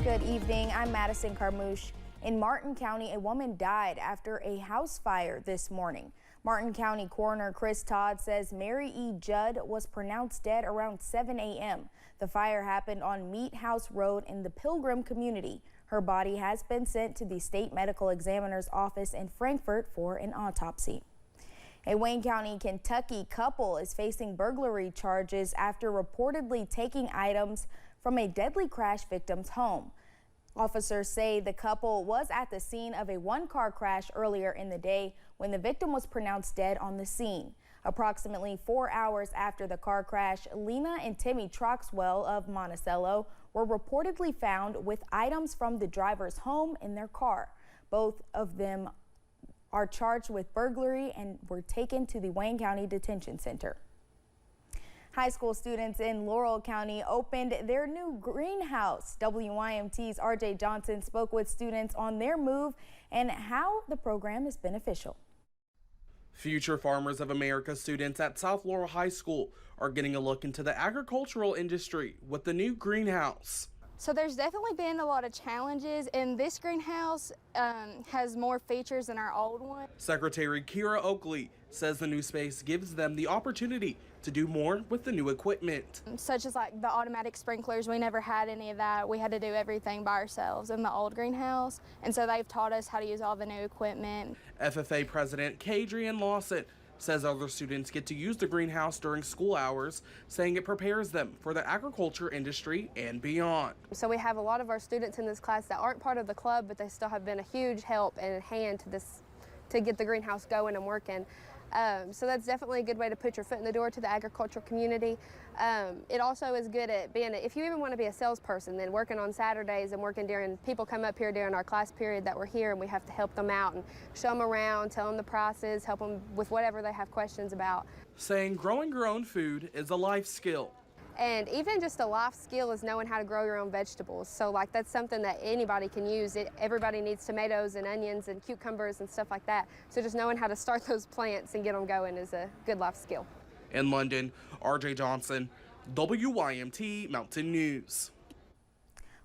Good evening, I'm Madison Carmouche. In Martin County, a woman died after a house fire this morning. Martin County Coroner Chris Todd says Mary E. Judd was pronounced dead around 7 a.m. The fire happened on Meat House Road in the Pilgrim community. Her body has been sent to the state medical examiner's office in Frankfort for an autopsy. A Wayne County, Kentucky couple is facing burglary charges after reportedly taking items from a deadly crash victim's home. Officers say the couple was at the scene of a one-car crash earlier in the day when the victim was pronounced dead on the scene. Approximately 4 hours after the car crash, Lena and Timmy Troxwell of Monticello were reportedly found with items from the driver's home in their car. Both of them are charged with burglary and were taken to the Wayne County Detention Center. High school students in Laurel County opened their new greenhouse. WYMT's RJ Johnson spoke with students on their move and how the program is beneficial. Future Farmers of America students at South Laurel High School are getting a look into the agricultural industry with the new greenhouse. So there's definitely been a lot of challenges, and this greenhouse has more features than our old one. Secretary Kira Oakley says the new space gives them the opportunity to do more with the new equipment. Such as like the automatic sprinklers, we never had any of that. We had to do everything by ourselves in the old greenhouse, and so they've taught us how to use all the new equipment. FFA President Kadrian Lawson says other students get to use the greenhouse during school hours, saying it prepares them for the agriculture industry and beyond. So we have a lot of our students in this class that aren't part of the club, but they still have been a huge help and hand to get the greenhouse going and working. So that's definitely a good way to put your foot in the door to the agricultural community. It also is good at being, if you even want to be a salesperson, then working on Saturdays and working during, people come up here during our class period that we're here and we have to help them out and show them around, tell them the prices, help them with whatever they have questions about. Saying growing your own food is a life skill. And even just a life skill is knowing how to grow your own vegetables. So like that's something that anybody can use. Everybody needs tomatoes and onions and cucumbers and stuff like that. So just knowing how to start those plants and get them going is a good life skill. In London, RJ Johnson, WYMT Mountain News.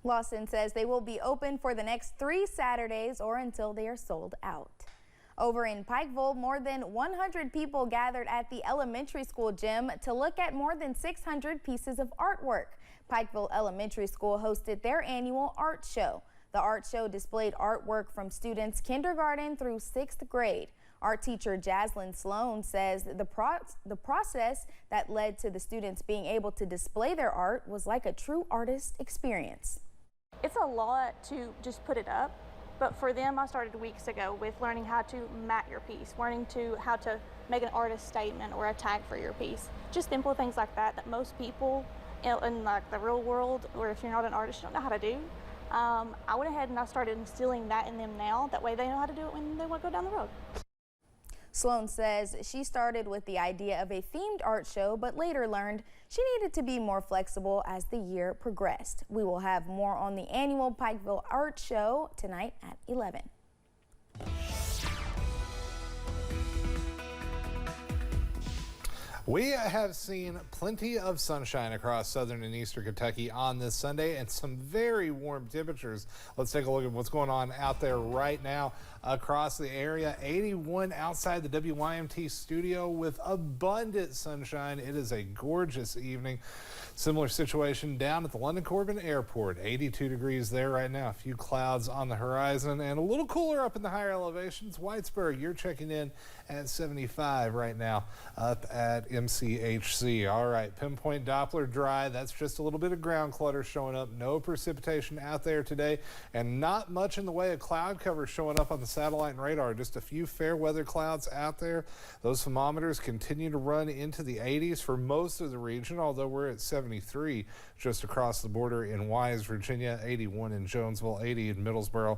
Lawson says they will be open for the next 3 Saturdays or until they are sold out. Over in Pikeville, more than 100 people gathered at the elementary school gym to look at more than 600 pieces of artwork. Pikeville Elementary School hosted their annual art show. The art show displayed artwork from students kindergarten through 6th grade. Art teacher Jaslyn Sloan says the process that led to the students being able to display their art was like a true artist experience. It's a lot to just put it up. But for them, I started weeks ago with learning how to mat your piece, learning how to make an artist statement or a tag for your piece. Just simple things like that that most people in like the real world, or if you're not an artist, you don't know how to do. I went ahead and I started instilling that in them now. That way they know how to do it when they want to go down the road. Sloan says she started with the idea of a themed art show, but later learned she needed to be more flexible as the year progressed. We will have more on the annual Pikeville Art Show tonight at 11. We have seen plenty of sunshine across southern and eastern Kentucky on this Sunday and some very warm temperatures. Let's take a look at what's going on out there right now across the area. 81 outside the WYMT studio with abundant sunshine. It is a gorgeous evening. Similar situation down at the London Corbin Airport. 82 degrees there right now. A few clouds on the horizon and a little cooler up in the higher elevations. Whitesburg, you're checking in at 75 right now up at MCHC. All right, pinpoint Doppler dry. That's just a little bit of ground clutter showing up. No precipitation out there today and not much in the way of cloud cover showing up on the satellite and radar. Just a few fair weather clouds out there. Those thermometers continue to run into the 80s for most of the region, although we're at 73 just across the border in Wise, Virginia, 81 in Jonesville, 80 in Middlesboro,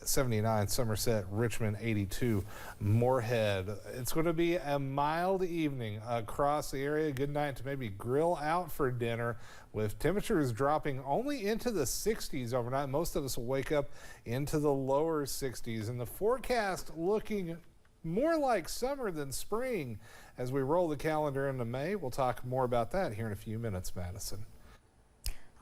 79 Somerset, Richmond, 82 Moorhead. It's going to be a mild evening across the area. Good night to maybe grill out for dinner with temperatures dropping only into the 60s overnight. Most of us will wake up into the lower 60s, and the forecast looking more like summer than spring as we roll the calendar into May. We'll talk more about that here in a few minutes, Madison.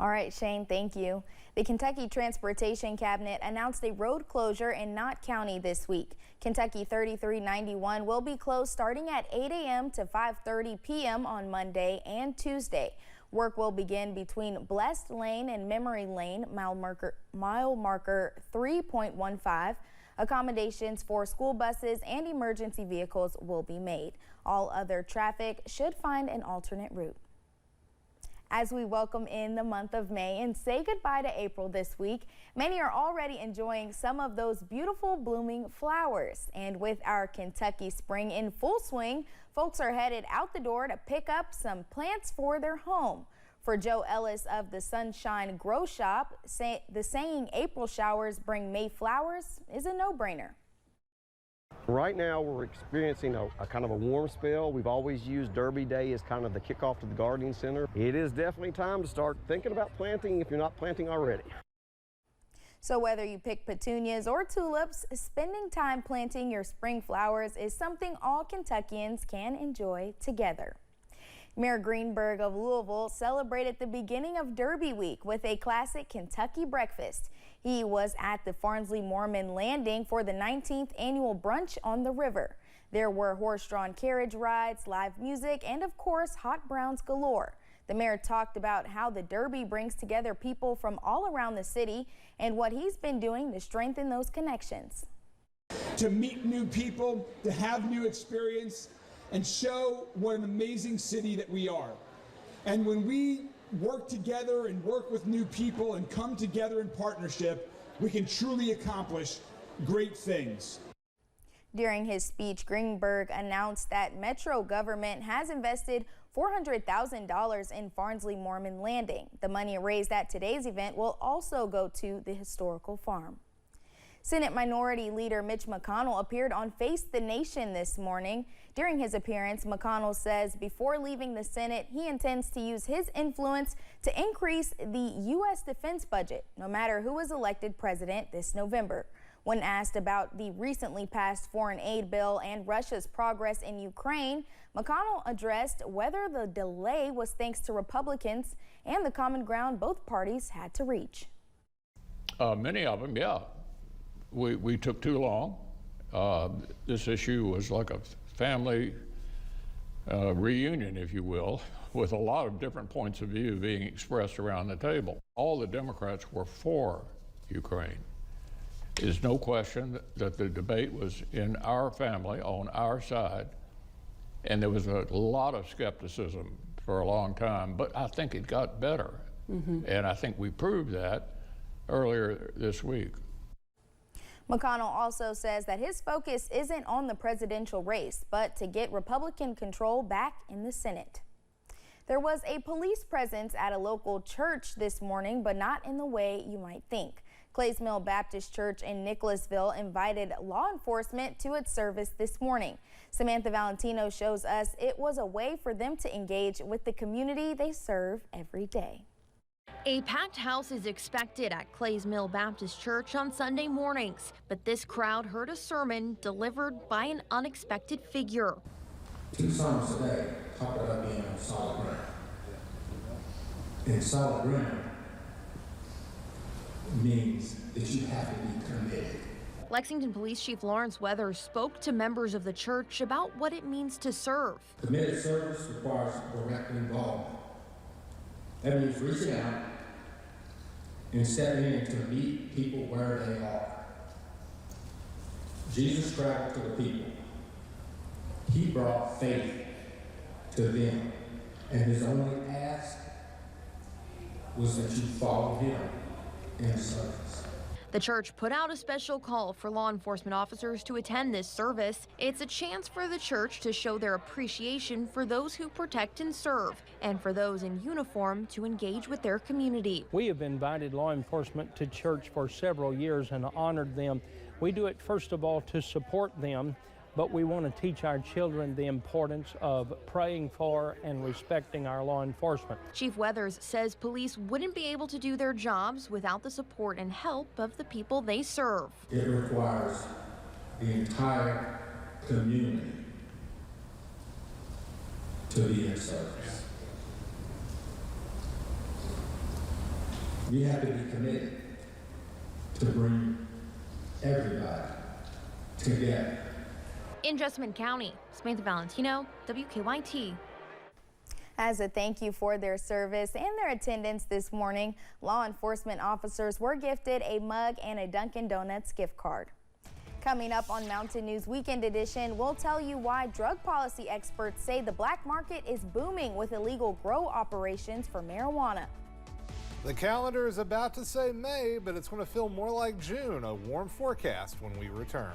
All right, Shane, thank you. The Kentucky Transportation Cabinet announced a road closure in Knott County this week. Kentucky 3391 will be closed starting at 8 a.m. to 5:30 p.m. on Monday and Tuesday. Work will begin between Blessed Lane and Memory Lane, mile marker 3.15. Accommodations for school buses and emergency vehicles will be made. All other traffic should find an alternate route. As we welcome in the month of May and say goodbye to April this week, many are already enjoying some of those beautiful blooming flowers. And with our Kentucky spring in full swing, folks are headed out the door to pick up some plants for their home. For Joe Ellis of the Sunshine Grow Shop, the saying April showers bring May flowers is a no-brainer. Right now we're experiencing a kind of a warm spell. We've always used Derby Day as kind of the kickoff to the gardening center. It is definitely time to start thinking about planting if you're not planting already. So whether you pick petunias or tulips, spending time planting your spring flowers is something all Kentuckians can enjoy together. Mayor Greenberg of Louisville celebrated the beginning of Derby Week with a classic Kentucky breakfast. He was at the Farnsley Mormon Landing for the 19th annual brunch on the river. There were horse-drawn carriage rides, live music, and of course, hot browns galore. The mayor talked about how the Derby brings together people from all around the city and what he's been doing to strengthen those connections. To meet new people, to have new experience, and show what an amazing city that we are. And when we work together and work with new people and come together in partnership, we can truly accomplish great things. During his speech, Greenberg announced that Metro government has invested $400,000 in Farnsley Mormon Landing. The money raised at today's event will also go to the historical farm. Senate Minority Leader Mitch McConnell appeared on Face the Nation this morning. During his appearance, McConnell says before leaving the Senate, he intends to use his influence to increase the U.S. defense budget, no matter who is elected president this November. When asked about the recently passed foreign aid bill and Russia's progress in Ukraine, McConnell addressed whether the delay was thanks to Republicans and the common ground both parties had to reach. Many of them, yeah. We took too long. This issue was like a family reunion, if you will, with a lot of different points of view being expressed around the table. All the Democrats were for Ukraine. There's no question that the debate was in our family, on our side, and there was a lot of skepticism for a long time, but I think it got better. And I think we proved that earlier this week. McConnell also says that his focus isn't on the presidential race, but to get Republican control back in the Senate. There was a police presence at a local church this morning, but not in the way you might think. Clays Mill Baptist Church in Nicholasville invited law enforcement to its service this morning. Samantha Valentino shows us it was a way for them to engage with the community they serve every day. A packed house is expected at Clays Mill Baptist Church on Sunday mornings, but this crowd heard a sermon delivered by an unexpected figure. 2 sermons a day talk about being on solid ground. And solid ground means that you have to be committed. Lexington Police Chief Lawrence Weathers spoke to members of the church about what it means to serve. Committed service requires direct involvement. That means reaching out and stepping in to meet people where they are. Jesus traveled to the people. He brought faith to them. And his only ask was that you follow him in service. The church put out a special call for law enforcement officers to attend this service. It's a chance for the church to show their appreciation for those who protect and serve, and for those in uniform to engage with their community. We have invited law enforcement to church for several years and honored them. We do it, first of all, to support them, but we want to teach our children the importance of praying for and respecting our law enforcement. Chief Weathers says police wouldn't be able to do their jobs without the support and help of the people they serve. It requires the entire community to be in service. We have to be committed to bring everybody together. In Jessamine County, Samantha Valentino, WKYT. As a thank you for their service and their attendance this morning, law enforcement officers were gifted a mug and a Dunkin' Donuts gift card. Coming up on Mountain News Weekend Edition, we'll tell you why drug policy experts say the black market is booming with illegal grow operations for marijuana. The calendar is about to say May, but it's going to feel more like June. A warm forecast when we return.